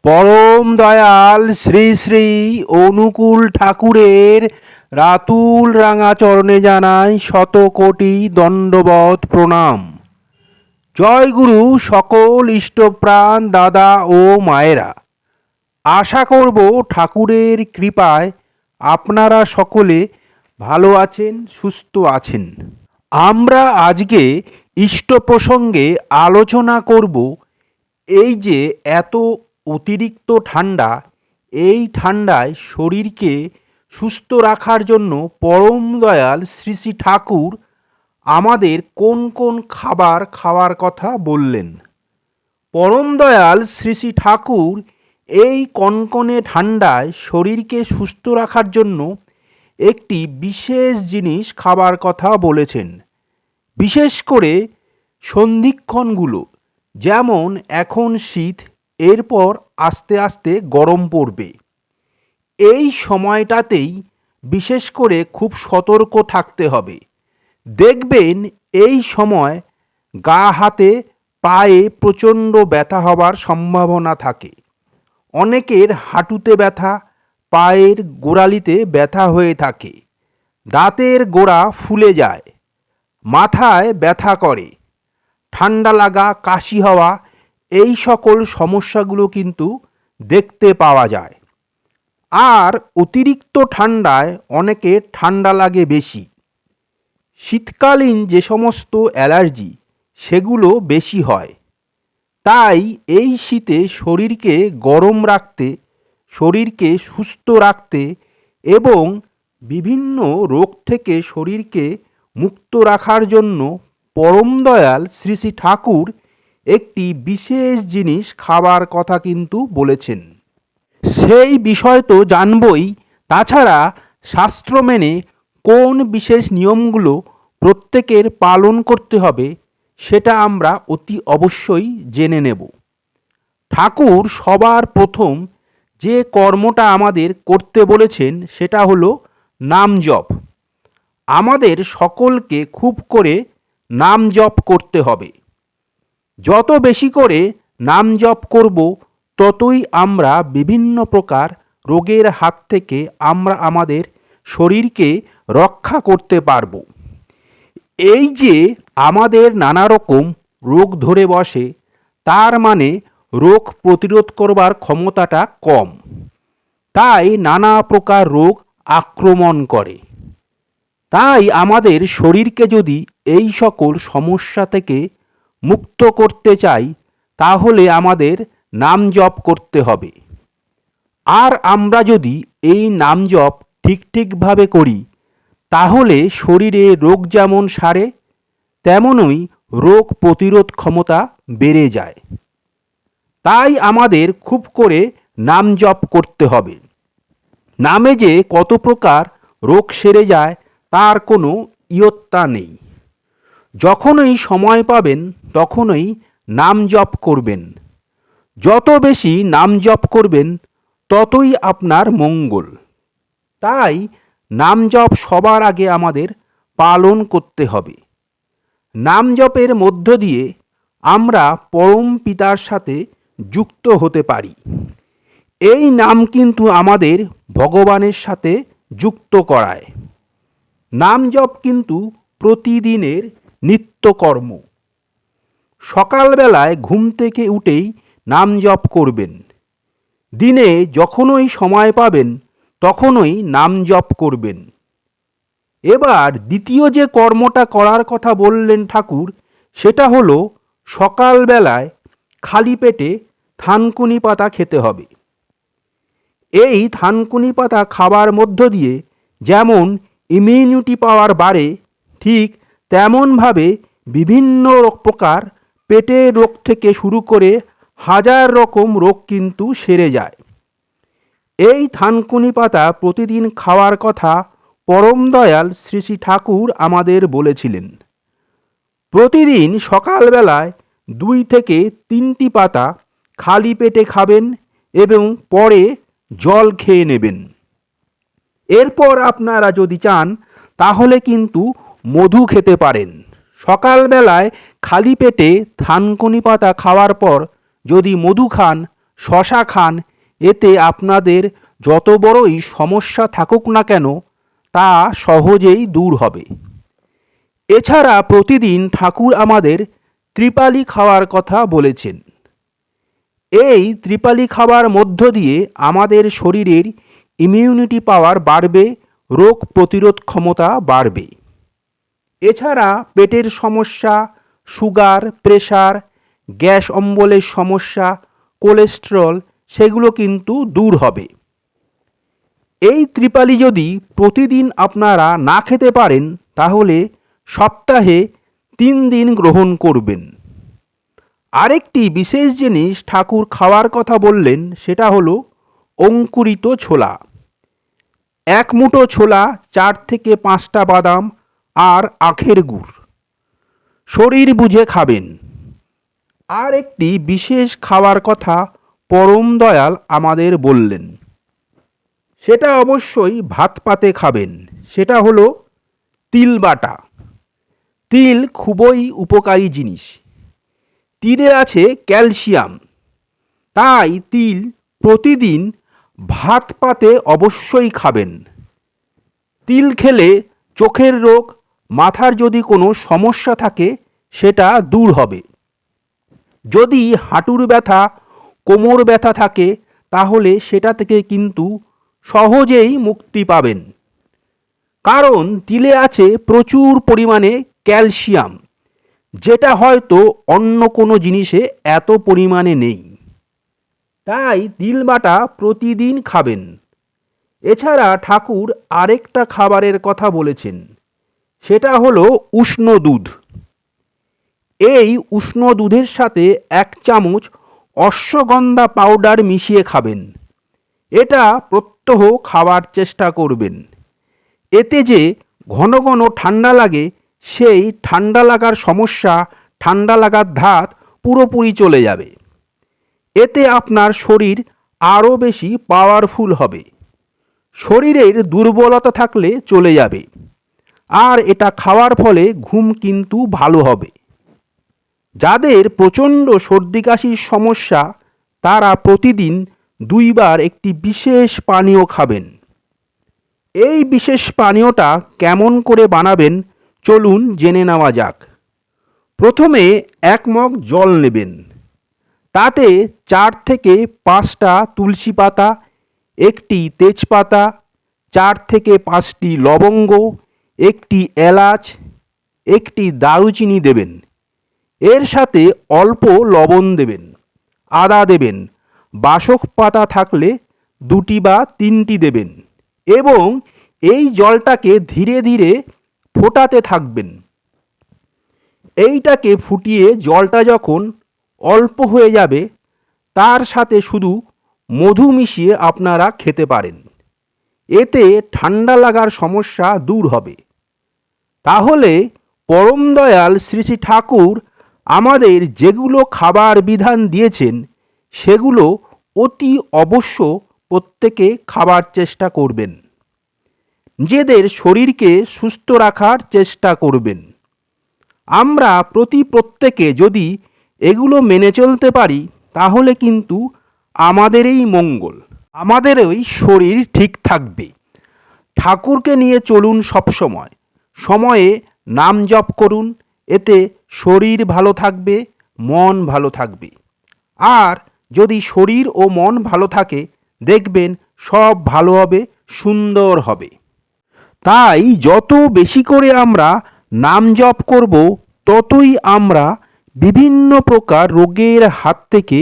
পরম দয়াল শ্রী শ্রী অনুকূল ঠাকুরের রাতুল রাঙা চরণে জানাই শত কোটি দণ্ডবত প্রণাম। জয় গুরু সকল ইষ্টপ্রাণ দাদা ও মায়েরা। আশা করব ঠাকুরের কৃপায় আপনারা সকলে ভালো আছেন, সুস্থ আছেন। আমরা আজকে ইষ্ট প্রসঙ্গে আলোচনা করব এই যে এত অতিরিক্ত ঠান্ডা, এই ঠান্ডায় শরীরকে সুস্থ রাখার জন্য পরম দয়াল শ্রী শ্রী ঠাকুর আমাদের কোন কোন খাবার খাওয়ার কথা বললেন। পরম দয়াল শ্রী শ্রী ঠাকুর এই কনকনে ঠান্ডায় শরীরকে সুস্থ রাখার জন্য একটি বিশেষ জিনিস খাবার কথা বলেছেন। বিশেষ করে সন্ধিক্ষণগুলো, যেমন এখন শীত, এরপর আস্তে আস্তে গরম পড়বে, এই সময়টাতেই বিশেষ করে খুব সতর্ক থাকতে হবে। দেখবেন এই সময় গা হাতে পায়ে প্রচণ্ড ব্যথা হবার সম্ভাবনা থাকে। অনেকের হাঁটুতে ব্যথা, পায়ের গোড়ালিতে ব্যথা হয়ে থাকে, দাঁতের গোড়া ফুলে যায়, মাথায় ব্যথা করে, ঠান্ডা লাগা, কাশি হওয়া, এই সকল সমস্যাগুলো কিন্তু দেখতে পাওয়া যায়। আর অতিরিক্ত ঠান্ডায় অনেকে ঠান্ডা লাগে বেশি। শীতকালীন যে সমস্ত অ্যালার্জি সেগুলো বেশি হয়। তাই এই শীতে শরীরকে গরম রাখতে, শরীরকে সুস্থ রাখতে এবং বিভিন্ন রোগ থেকে শরীরকে মুক্ত রাখার জন্য পরম দয়াল শ্রী শ্রী ঠাকুর একটি বিশেষ জিনিস খাবার কথা কিন্তু বলেছেন। সেই বিষয় তো জানবই, তাছাড়া শাস্ত্র মেনে কোন বিশেষ নিয়মগুলো প্রত্যেকের পালন করতে হবে সেটা আমরা অতি অবশ্যই জেনে নেব। ঠাকুর সবার প্রথম যে কর্মটা আমাদের করতে বলেছেন সেটা হলো নাম জপ। আমাদের সকলকে খুব করে নাম জপ করতে হবে। যত বেশি করে নাম জপ করব, ততই আমরা বিভিন্ন প্রকার রোগের হাত থেকে আমরা আমাদের শরীরকে রক্ষা করতে পারব। এই যে আমাদের নানা রকম রোগ ধরে বসে, তার মানে রোগ প্রতিরোধ করবার ক্ষমতাটা কম, তাই নানা প্রকার রোগ আক্রমণ করে। তাই আমাদের শরীরকে যদি এই সকল সমস্যা থেকে মুক্ত করতে চাই, তাহলে আমাদের নাম জপ করতে হবে। আর আমরা যদি এই নাম জপ ঠিকভাবে করি, তাহলে শরীরে রোগ যেমন সারে, তেমনই রোগ প্রতিরোধ ক্ষমতা বেড়ে যায়। তাই আমাদের খুব করে নাম জপ করতে হবে। নামে যে কত প্রকার রোগ সেরে যায় তার কোনো ইয়ত্তা নেই। যখনই সময় পাবেন তখনই নাম জপ করবেন। যত বেশি নাম জপ করবেন ততই আপনার মঙ্গল। তাই নাম জপ সবার আগে আমাদের পালন করতে হবে। নাম জপের মধ্য দিয়ে আমরা পরম পিতার সাথে যুক্ত হতে পারি। এই নাম কিন্তু আমাদের ভগবানের সাথে যুক্ত করায়। নাম জপ কিন্তু প্রতিদিনের নিত্যকর্ম। সকালবেলায় ঘুম থেকে উঠেই নাম জপ করবেন। দিনে যখনই সময় পাবেন তখনই নাম জপ করবেন। এবার দ্বিতীয় যে কর্মটা করার কথা বললেন ঠাকুর, সেটা হলো সকালবেলায় খালি পেটে থানকুনি পাতা খেতে হবে। এই থানকুনি পাতা খাবার মধ্য দিয়ে যেমন ইমিউনিটি পাওয়ার বাড়ে, ঠিক তেমনভাবে বিভিন্ন প্রকার পেটের রোগ থেকে শুরু করে হাজার রকম রোগ কিন্তু সেরে যায়। এই থানকুনি পাতা প্রতিদিন খাওয়ার কথা পরম দয়াল শ্রী শ্রী ঠাকুর আমাদের বলেছিলেন। প্রতিদিন সকালবেলায় 2 থেকে 3টি পাতা খালি পেটে খাবেন এবং পরে জল খেয়ে নেবেন। এরপর আপনারা যদি চান তাহলে কিন্তু মধু খেতে পারেন। সকালবেলায় খালি পেটে থানকুনি পাতা খাওয়ার পর যদি মধু খান, শশা খান, এতে আপনাদের যত বড়ই সমস্যা থাকুক না কেন তা সহজেই দূর হবে। এছাড়া প্রতিদিন ঠাকুর আমাদের ত্রিপালি খাওয়ার কথা বলেছেন। এই ত্রিপালি খাওয়ার মধ্য দিয়ে আমাদের শরীরের ইমিউনিটি পাওয়ার বাড়বে, রোগ প্রতিরোধ ক্ষমতা বাড়বে। এছাড়া পেটের সমস্যা, সুগার, প্রেশার, গ্যাস অম্বলের সমস্যা, কোলেস্টেরল সেগুলো কিন্তু দূর হবে। এই ত্রিপালি যদি প্রতিদিন আপনারা না খেতে পারেন তাহলে সপ্তাহে 3 দিন গ্রহণ করবেন। আরেকটি বিশেষ জিনিস ঠাকুর খাওয়ার কথা বললেন, সেটা হলো অঙ্কুরিত ছোলা। 1 মুঠো ছোলা, 4 থেকে 5টা বাদাম আর আখের গুড় শরীর বুঝে খাবেন। আর একটি বিশেষ খাওয়ার কথা পরম দয়াল আমাদের বললেন, সেটা অবশ্যই ভাত পাতে খাবেন। সেটা হলো তিল বাটা। তিল খুবই উপকারী জিনিস। তিলে আছে ক্যালসিয়াম, তাই তিল প্রতিদিন ভাত পাতে অবশ্যই খাবেন। তিল খেলে চোখের রোগ, মাথার যদি কোনো সমস্যা থাকে সেটা দূর হবে। যদি হাঁটুর ব্যথা, কোমর ব্যথা থাকে তাহলে সেটা থেকে কিন্তু সহজেই মুক্তি পাবেন, কারণ তিলে আছে প্রচুর পরিমাণে ক্যালসিয়াম, যেটা হয়তো অন্য কোনো জিনিসে এত পরিমাণে নেই। তাই তিল বাটা প্রতিদিন খাবেন। এছাড়া ঠাকুর আরেকটা খাবারের কথা বলেছেন, সেটা হলো উষ্ণ দুধ। এই উষ্ণ দুধের সাথে 1 চামচ অশ্বগন্ধা পাউডার মিশিয়ে খাবেন। এটা প্রত্যহ খাওয়ার চেষ্টা করবেন। এতে যে ঘন ঘন ঠান্ডা লাগে, সেই ঠান্ডা লাগার সমস্যা, ঠান্ডা লাগার ধাত পুরোপুরি চলে যাবে। এতে আপনার শরীর আরও বেশি পাওয়ারফুল হবে। শরীরের দুর্বলতা থাকলে চলে যাবে। আর এটা খাওয়ার ফলে ঘুম কিন্তু ভালো হবে। যাদের প্রচণ্ড সর্দি কাশির সমস্যা তারা প্রতিদিন 2 বার একটি বিশেষ পানীয় খাবেন। এই বিশেষ পানীয়টা কেমন করে বানাবেন চলুন জেনে নেওয়া যাক। প্রথমে 1 মগ জল নেবেন। তাতে 4 থেকে 5টা তুলসী পাতা, 1টি তেজপাতা, 4 থেকে 5টি লবঙ্গ, 1টি এলাচ, 1টি দারুচিনি দেবেন। এর সাথে অল্প লবণ দেবেন, আদা দেবেন, বাসক পাতা থাকলে 2টি বা 3টি দেবেন এবং এই জলটাকে ধীরে ধীরে ফোটাতে থাকবেন। এইটাকে ফুটিয়ে জলটা যখন অল্প হয়ে যাবে তার সাথে শুধু মধু মিশিয়ে আপনারা খেতে পারেন। এতে ঠান্ডা লাগার সমস্যা দূর হবে। তাহলে পরম দয়াল শ্রী শ্রী ঠাকুর আমাদের যেগুলো খাবার বিধান দিয়েছেন সেগুলো অতি অবশ্য প্রত্যেকে খাবার চেষ্টা করবেন। নিজেদের শরীরকে সুস্থ রাখার চেষ্টা করবেন। আমরা প্রত্যেকে যদি এগুলো মেনে চলতে পারি তাহলে কিন্তু আমাদেরই মঙ্গল, আমাদেরই শরীর ঠিক থাকবে। ঠাকুরকে নিয়ে চলুন সবসময়, সময়ে নাম জপ করুন, এতে শরীর ভালো থাকবে, মন ভালো থাকবে। আর যদি শরীর ও মন ভালো থাকে দেখবেন সব ভালো হবে, সুন্দর হবে। তাই যত বেশি করে আমরা নাম জপ করব ততই আমরা বিভিন্ন প্রকার রোগের হাত থেকে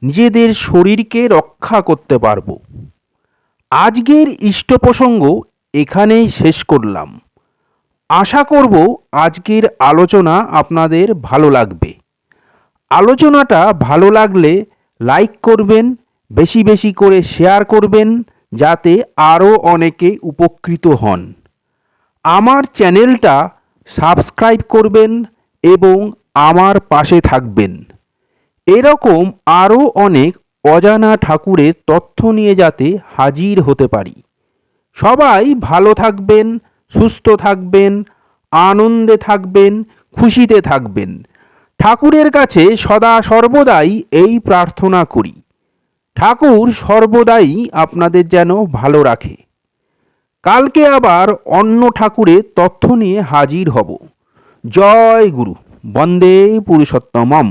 নিজেদের শরীরকে রক্ষা করতে পারব। আজকের ইষ্ট প্রসঙ্গ এখানেই শেষ করলাম। আশা করব আজকের আলোচনা আপনাদের ভালো লাগবে। আলোচনাটা ভালো লাগলে লাইক করবেন, বেশি বেশি করে শেয়ার করবেন যাতে আরও অনেকে উপকৃত হন। আমার চ্যানেলটা সাবস্ক্রাইব করবেন এবং আমার পাশে থাকবেন। এরকম আরও অনেক অজানা ঠাকুরের তথ্য নিয়ে যাতে হাজির হতে পারি। সবাই ভালো থাকবেন, সুস্থ থাকবেন, আনন্দে থাকবেন, খুশিতে থাকবেন। ঠাকুরের কাছে সদা সর্বদাই এই প্রার্থনা করি। ঠাকুর সর্বদাই আপনাদের যেন ভালো রাখে। কালকে আবার অন্য ঠাকুরের তথ্য নিয়ে হাজির হব। জয় গুরু, বন্দে পুরুষোত্তমম।